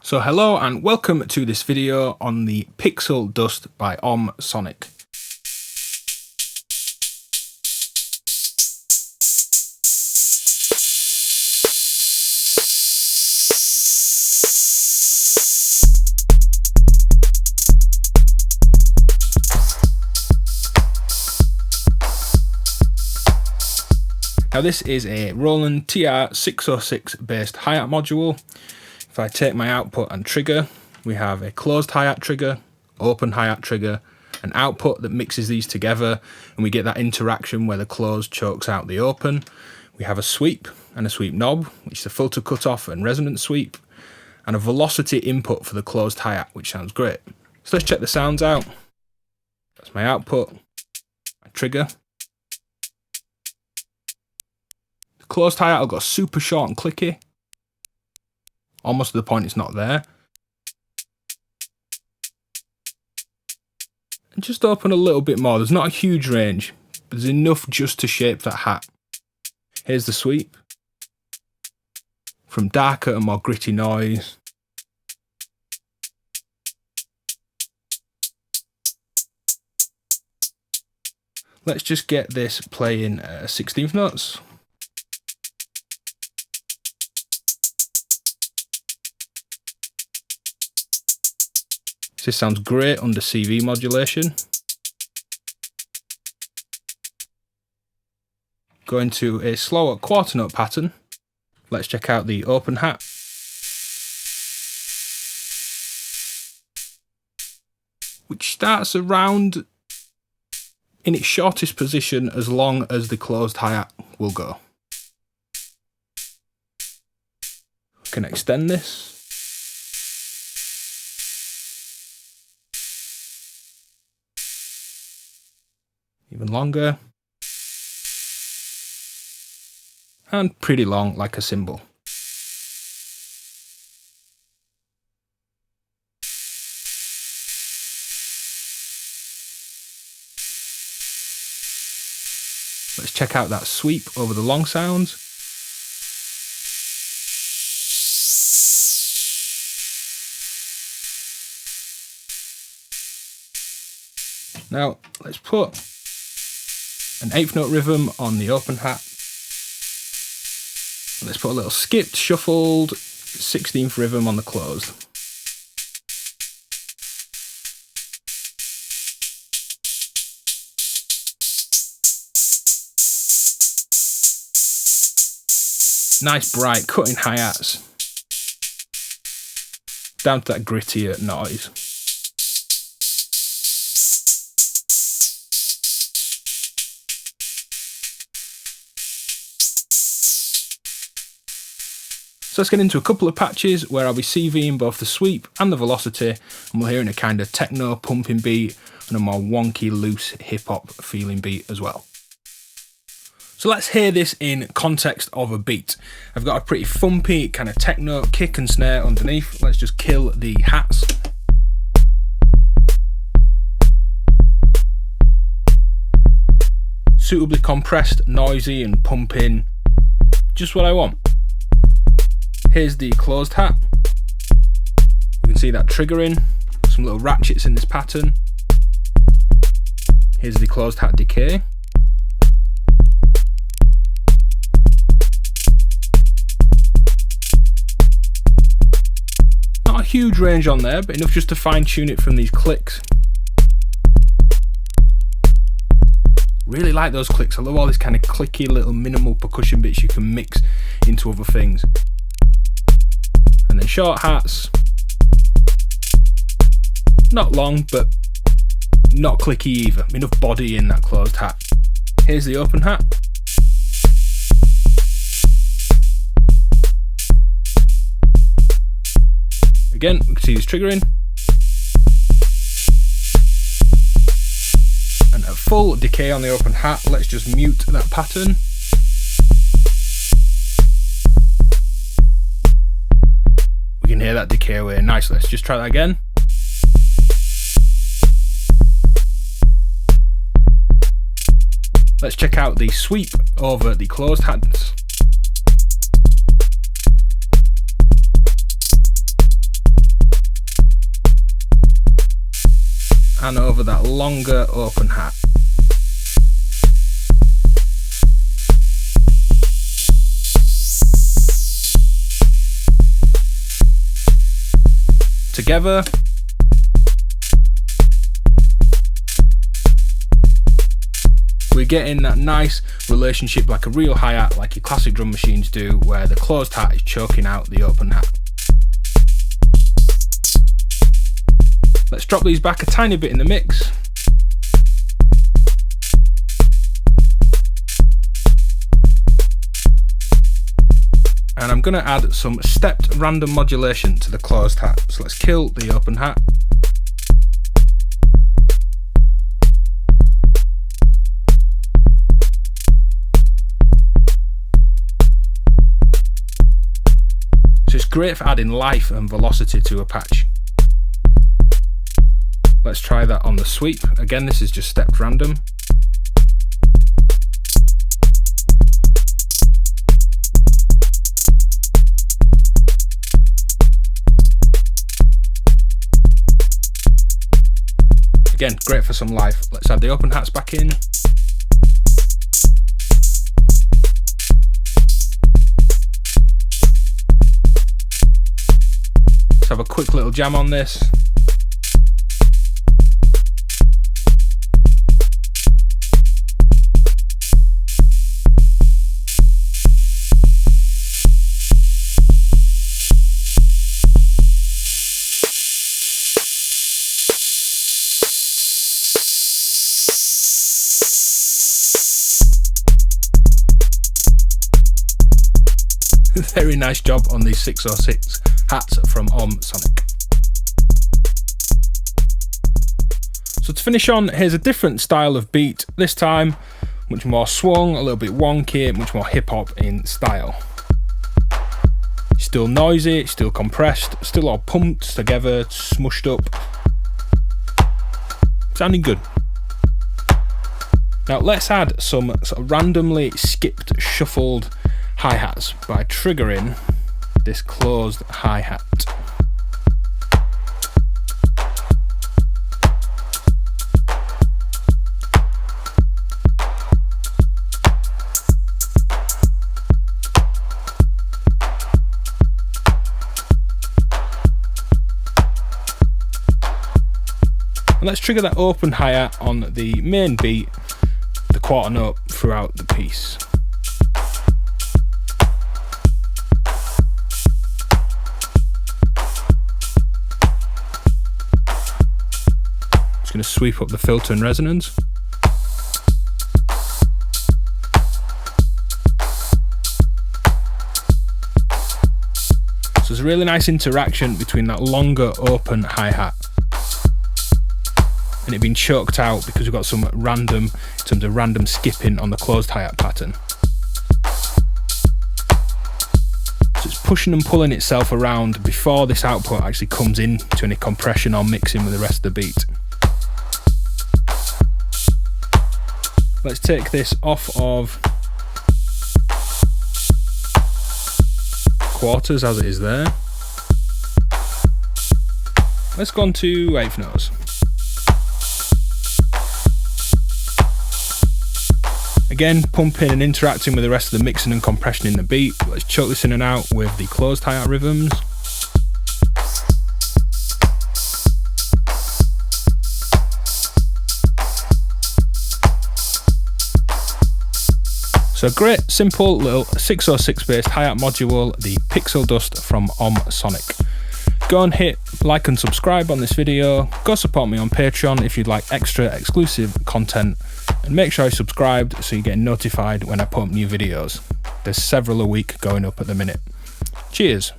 So hello and welcome to this video on the Pixel Dust by Omsonic. Now this is a Roland TR-606 based hi-hat module. If I take my output and trigger, we have a closed hi-hat trigger, open hi-hat trigger, an output that mixes these together, and we get that interaction where the closed chokes out the open. We have a sweep and a sweep knob, which is a filter cutoff and resonance sweep, and a velocity input for the closed hi-hat, which sounds great. So let's check the sounds out. That's my output, my trigger. Closed hi-hat will go super short and clicky, almost to the point it's not there. And just open a little bit more. There's not a huge range, but there's enough just to shape that hat. Here's the sweep. From darker and more gritty noise. Let's just get this playing 16th notes. This sounds great under CV modulation. Going to a slower quarter note pattern. Let's check out the open hat. Which starts around in its shortest position as long as the closed hi-hat will go. We can extend this. Even longer, and pretty long like a cymbal. Let's check out that sweep over the long sounds. Now let's put an 8th note rhythm on the open hat. Let's put a little skipped, shuffled 16th rhythm on the closed. Nice bright cutting hi-hats. Down to that grittier noise. So let's get into a couple of patches where I'll be CVing both the sweep and the velocity, and we'll hear in a kind of techno pumping beat and a more wonky, loose hip-hop feeling beat as well. So let's hear this in context of a beat. I've got a pretty thumpy kind of techno kick and snare underneath. Let's just kill the hats. Suitably compressed, noisy and pumping. Just what I want. Here's the closed hat. We can see that triggering, some little ratchets in this pattern. Here's the closed hat decay. Not a huge range on there, but enough just to fine tune it from these clicks. Really like those clicks. I love all these kind of clicky little minimal percussion bits you can mix into other things. And then short hats, not long, but not clicky either. Enough body in that closed hat. Here's the open hat. Again, we can see this triggering. And a full decay on the open hat. Let's just mute that pattern. You can hear that decay away nicely. Let's just try that again. Let's check out the sweep over the closed hats. and over that longer open hat. Together. We're getting that nice relationship like a real hi-hat, like your classic drum machines do, where the closed hat is choking out the open hat. Let's drop these back a tiny bit in the mix. And I'm going to add some stepped random modulation to the closed hat. So let's kill the open hat. So it's great for adding life and velocity to a patch. Let's try that on the sweep. Again, this is just stepped random. Again, great for some life. Let's add the open hats back in. Let's have a quick little jam on this. Very nice job on these 606 hats from Omsonic. So to finish on, here's a different style of beat. This time, much more swung, a little bit wonky, much more hip hop in style. Still noisy, still compressed, still all pumped together, smushed up. Sounding good. Now let's add some sort of randomly skipped, shuffled hi-hats by triggering this closed hi-hat. And let's trigger that open hi-hat on the main beat, the quarter note throughout the piece. Just going to sweep up the filter and resonance. So there's a really nice interaction between that longer open hi-hat and it being choked out because we've got some random, in terms of random skipping on the closed hi-hat pattern. So it's pushing and pulling itself around before this output actually comes in to any compression or mixing with the rest of the beat. Let's take this off of quarters as it is there. Let's go on to eighth notes. Again, pumping and interacting with the rest of the mixing and compression in the beat. Let's choke this in and out with the closed hi-hat rhythms. So a great, simple little 606 based hi-hat module, the Pixel Dust from Omsonic. Go and hit like and subscribe on this video. Go support me on Patreon if you'd like extra exclusive content. And make sure you're subscribed so you get notified when I put up new videos. There's several a week going up at the minute. Cheers.